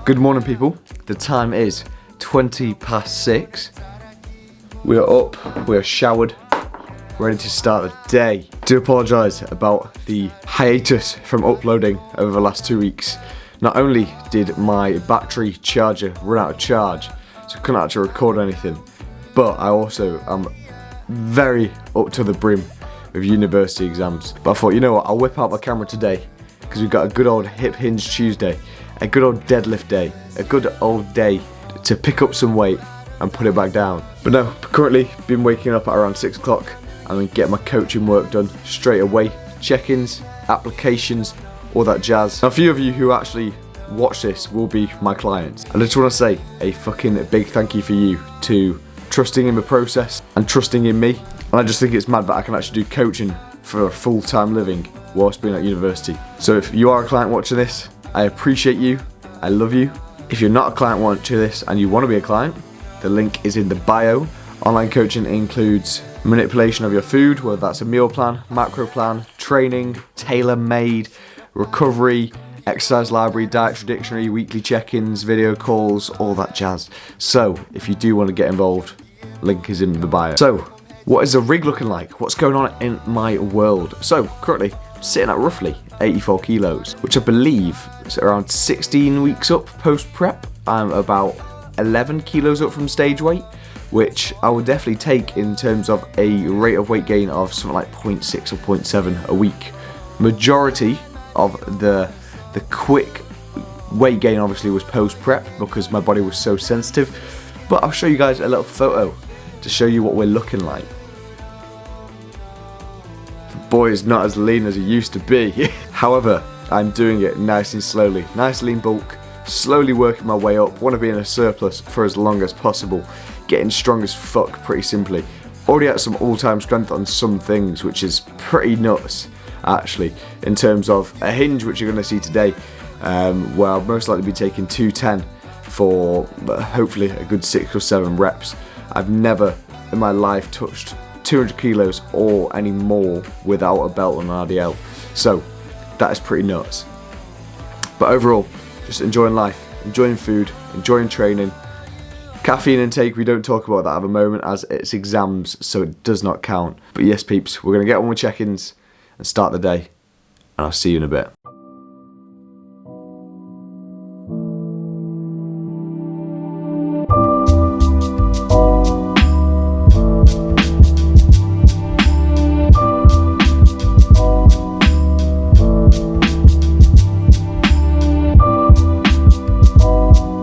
Good morning, people. The time is 6:20. We are up, we are showered, ready to start the day. Do apologise about the hiatus from uploading over the last 2 weeks. Not only did my battery charger run out of charge, so I couldn't actually record anything, but I also am very up to the brim with university exams. But I thought, you know what, I'll whip out my camera today because we've got a good old hip hinge Tuesday, a good old deadlift day, a good old day to pick up some weight and put it back down. But no, currently been waking up at around 6 o'clock and then get my coaching work done straight away. Check-ins, applications, all that jazz. Now, a few of you who actually watch this will be my clients. And I just want to say a fucking big thank you for you to trusting in the process and trusting in me. And I just think it's mad that I can actually do coaching for a full-time living whilst being at university. So if you are a client watching this, I appreciate you, I love you. If you're not a client watching this and you want to be a client, the link is in the bio. Online coaching includes manipulation of your food, whether that's a meal plan, macro plan, training, tailor-made, recovery, exercise library, dietary dictionary, weekly check-ins, video calls, all that jazz. So if you do want to get involved, link is in the bio. So what is the rig looking like? What's going on in my world? So currently sitting at roughly 84 kilos, which I believe is around 16 weeks up post-prep. I'm about 11 kilos up from stage weight, which I will definitely take in terms of a rate of weight gain of something like 0.6 or 0.7 a week. Majority of the quick weight gain obviously was post-prep because my body was so sensitive, but I'll show you guys a little photo to show you what we're looking like. Boy is not as lean as he used to be. However, I'm doing it nice and slowly. Nice lean bulk, slowly working my way up. Want to be in a surplus for as long as possible. Getting strong as fuck, pretty simply. Already at some all-time strength on some things, which is pretty nuts, actually. In terms of a hinge, which you're going to see today, where I'll most likely be taking 210 for hopefully a good 6 or 7 reps. I've never in my life touched 200 kilos or any more without a belt on an RDL. So that is pretty nuts. But overall, just enjoying life, enjoying food, enjoying training. Caffeine intake, we don't talk about that at the moment as it's exams, so it does not count. But yes, peeps, we're going to get on with check-ins and start the day. And I'll see you in a bit.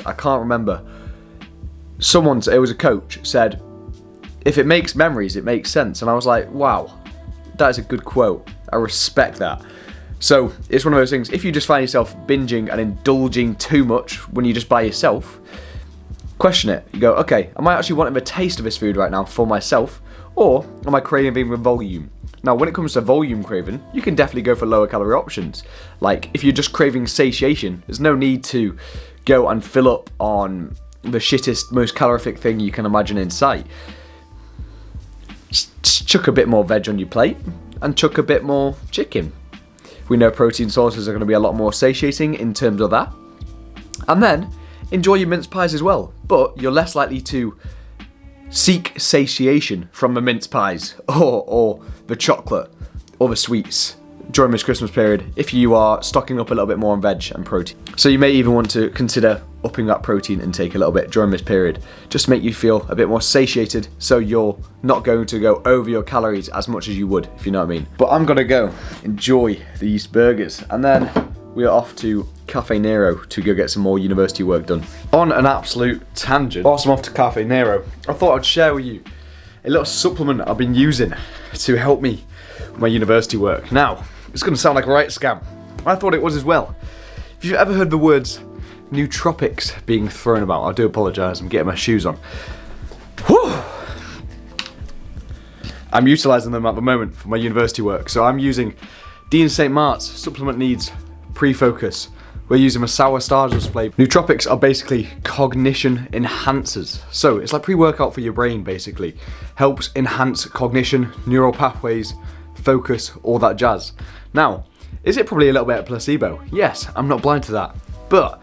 I can't remember. Someone, it was a coach, said, if it makes memories, it makes sense. And I was like, wow, that is a good quote. I respect that. So it's one of those things, if you just find yourself binging and indulging too much when you're just by yourself, question it. You go, okay, am I actually wanting the taste of this food right now for myself, or am I craving the volume? Now, when it comes to volume craving, you can definitely go for lower calorie options. Like, if you're just craving satiation, there's no need to go and fill up on the shittest, most calorific thing you can imagine in sight. Just chuck a bit more veg on your plate and chuck a bit more chicken. We know protein sources are going to be a lot more satiating in terms of that. And then enjoy your mince pies as well, but you're less likely to seek satiation from the mince pies or the chocolate or the sweets during this Christmas period if you are stocking up a little bit more on veg and protein. So you may even want to consider upping that protein intake a little bit during this period, just to make you feel a bit more satiated so you're not going to go over your calories as much as you would, if you know what I mean. But I'm gonna go enjoy these burgers and then we are off to Cafe Nero to go get some more university work done. On an absolute tangent, whilst I'm off to Cafe Nero, I thought I'd share with you a little supplement I've been using to help me with my university work. Now, it's going to sound like a right scam. I thought it was as well. If you've ever heard the words nootropics being thrown about, I do apologise, I'm getting my shoes on. Whew. I'm utilising them at the moment for my university work. So I'm using Dean St. Mark's Supplement Needs Pre-Focus. We're using a sour stardust flavour. Nootropics are basically cognition enhancers. So it's like pre-workout for your brain basically. Helps enhance cognition, neural pathways, focus, all that jazz. Now, is it probably a little bit of placebo? Yes, I'm not blind to that. But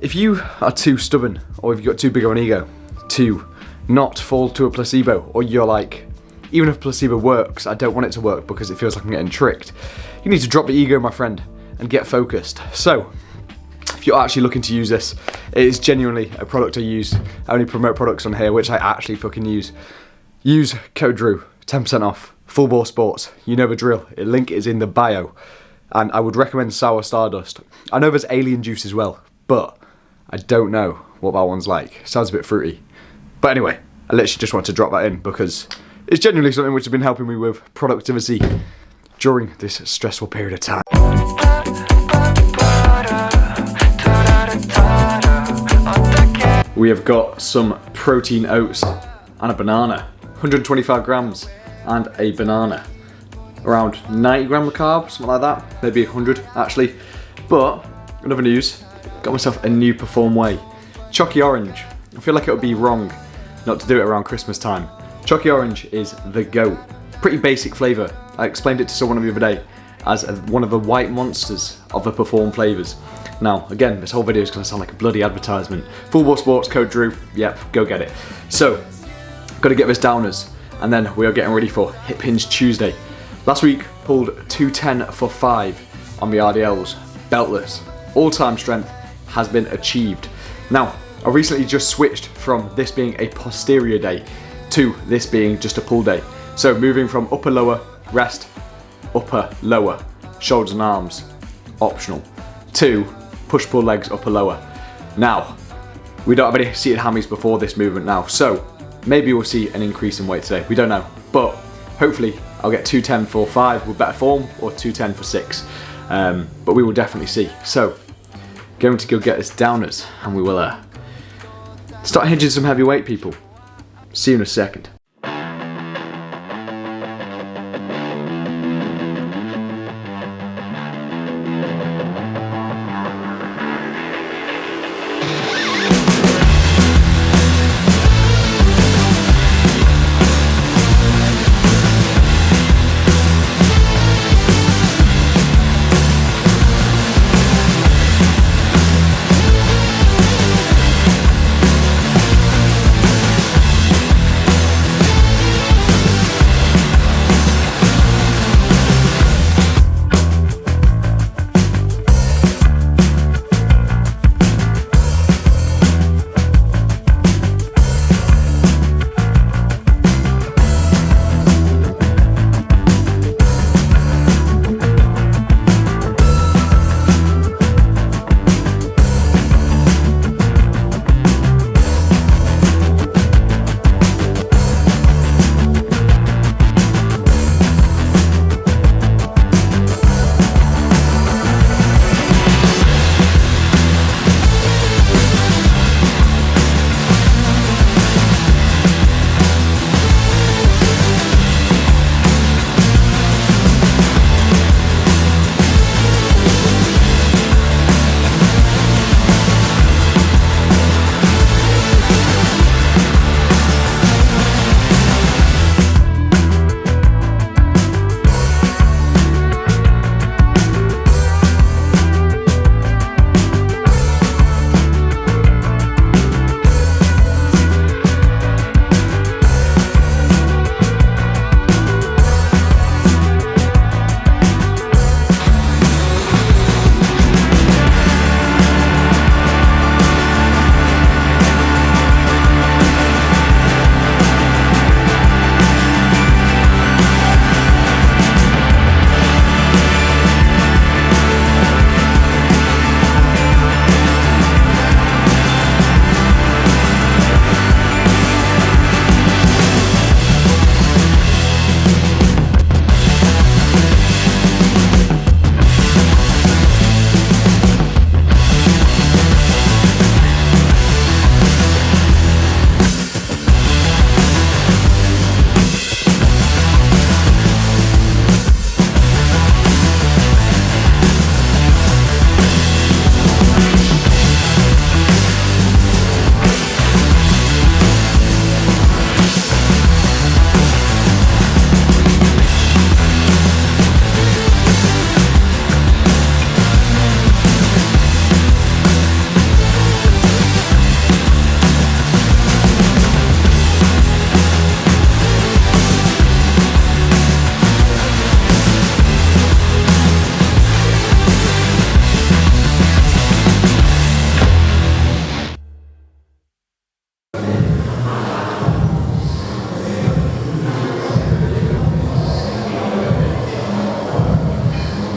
if you are too stubborn, or if you've got too big of an ego to not fall to a placebo, or you're like, even if placebo works, I don't want it to work because it feels like I'm getting tricked, you need to drop the ego, my friend, and get focused. So, if you're actually looking to use this, it is genuinely a product I use. I only promote products on here which I actually fucking use. Use code Drew, 10% off, Full Bore Sports. You know the drill. The link is in the bio. And I would recommend Sour Stardust. I know there's Alien Juice as well, but I don't know what that one's like. Sounds a bit fruity. But anyway, I literally just wanted to drop that in because it's genuinely something which has been helping me with productivity during this stressful period of time. We have got some protein oats and a banana. 125 grams and a banana. Around 90 grams of carbs, something like that. Maybe 100 actually. But, another news, got myself a new Perform Whey. Chalky Orange. I feel like it would be wrong not to do it around Christmas time. Chalky Orange is the GOAT. Pretty basic flavour. I explained it to someone the other day as one of the white monsters of the Perform flavours. Now, again, this whole video is going to sound like a bloody advertisement. Full Bore Sports, code Drew, yep, go get it. So, got to get this downers, and then we are getting ready for Hip Hinge Tuesday. Last week, pulled 210 for 5 on the RDLs, beltless. All-time strength has been achieved. Now, I recently just switched from this being a posterior day to this being just a pull day. So moving from upper lower, rest, upper lower, shoulders and arms, optional, to push pull legs, upper lower. Now, we don't have any seated hammies before this movement now, so maybe we'll see an increase in weight today. We don't know, but hopefully I'll get 210 for 5 with better form or 210 for 6. But we will definitely see. So, going to go get us downers and we will start hinging some heavy weight, people. See you in a second.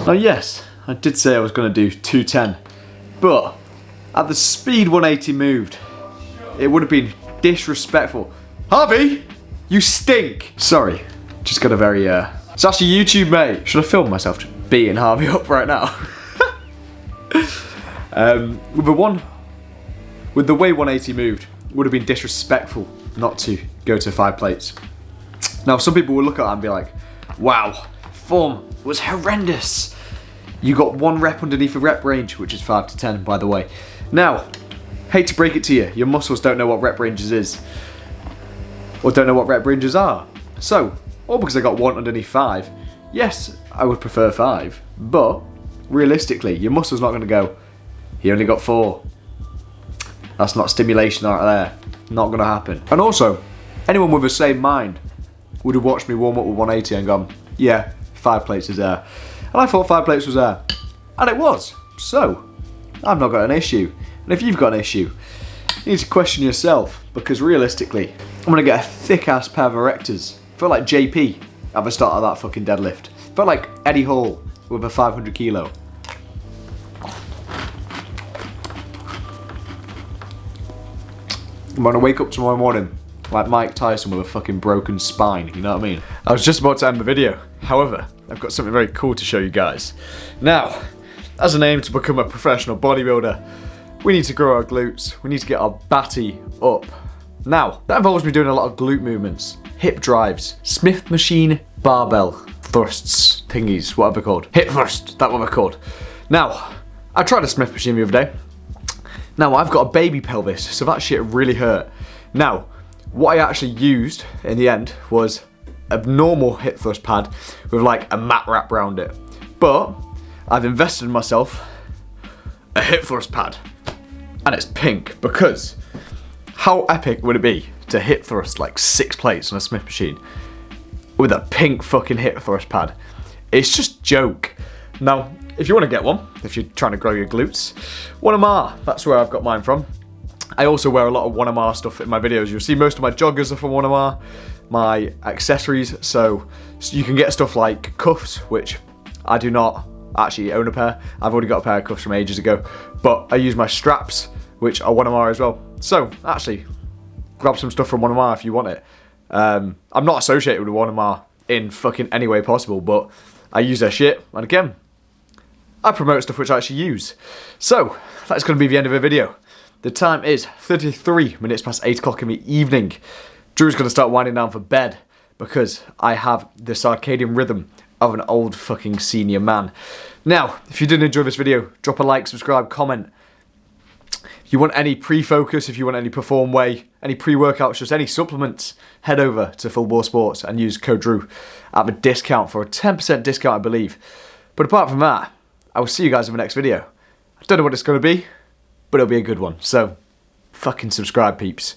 Now yes, I did say I was going to do 210, but at the speed 180 moved, it would have been disrespectful. Harvey, you stink. Sorry, just got a very, it's actually YouTube, mate. Should I film myself just beating Harvey up right now? With the way 180 moved, it would have been disrespectful not to go to 5 plates. Now some people will look at that and be like, wow, form was horrendous. You got 1 rep underneath the rep range, which is 5 to 10 by the way. Now, hate to break it to you, your muscles don't know what rep ranges is. Or don't know what rep ranges are. So, all because I got 1 underneath 5, yes, I would prefer 5, but realistically, your muscle's not going to go, he only got 4. That's not stimulation right there. Not going to happen. And also, anyone with the same mind would have watched me warm up with 180 and gone, yeah, 5 plates is there. And I thought 5 plates was there. And it was. So, I've not got an issue. And if you've got an issue, you need to question yourself, because realistically, I'm going to get a thick ass pair of erectors. Felt like JP at the start of that fucking deadlift. Felt like Eddie Hall with a 500 kilo. I'm gonna wake up tomorrow morning like Mike Tyson with a fucking broken spine, you know what I mean? I was just about to end the video, however, I've got something very cool to show you guys. Now, as an aim to become a professional bodybuilder, we need to grow our glutes, we need to get our batty up. Now, that involves me doing a lot of glute movements, hip drives, Smith machine barbell thrusts, thingies, whatever they're called. Hip thrust, that's what they're called. Now, I tried a Smith machine the other day. Now, I've got a baby pelvis, so that shit really hurt. Now, what I actually used in the end was a normal hip thrust pad with like a mat wrap around it. But I've invested in myself a hip thrust pad, and it's pink, because how epic would it be to hip thrust like 6 plates on a Smith machine with a pink fucking hip thrust pad? It's just joke. Now, if you want to get one, if you're trying to grow your glutes, 1MR, that's where I've got mine from. I also wear a lot of 1MR stuff in my videos. You'll see most of my joggers are from 1MR, my accessories, so you can get stuff like cuffs, which I do not actually own a pair. I've already got a pair of cuffs from ages ago, but I use my straps, which are 1MR as well. So, actually, grab some stuff from 1MR if you want it. I'm not associated with 1MR in fucking any way possible, but I use their shit, and again, I promote stuff which I actually use. So, that's going to be the end of the video. The time is 33 minutes past 8 o'clock in the evening. Drew's going to start winding down for bed because I have the circadian rhythm of an old fucking senior man. Now, if you did enjoy this video, drop a like, subscribe, comment. If you want any pre-focus, if you want any perform whey, any pre-workouts, just any supplements, head over to Full Bore Sports and use code Drew at the discount for a 10% discount, I believe. But apart from that, I will see you guys in the next video. I don't know what it's going to be, but it'll be a good one. So, fucking subscribe, peeps.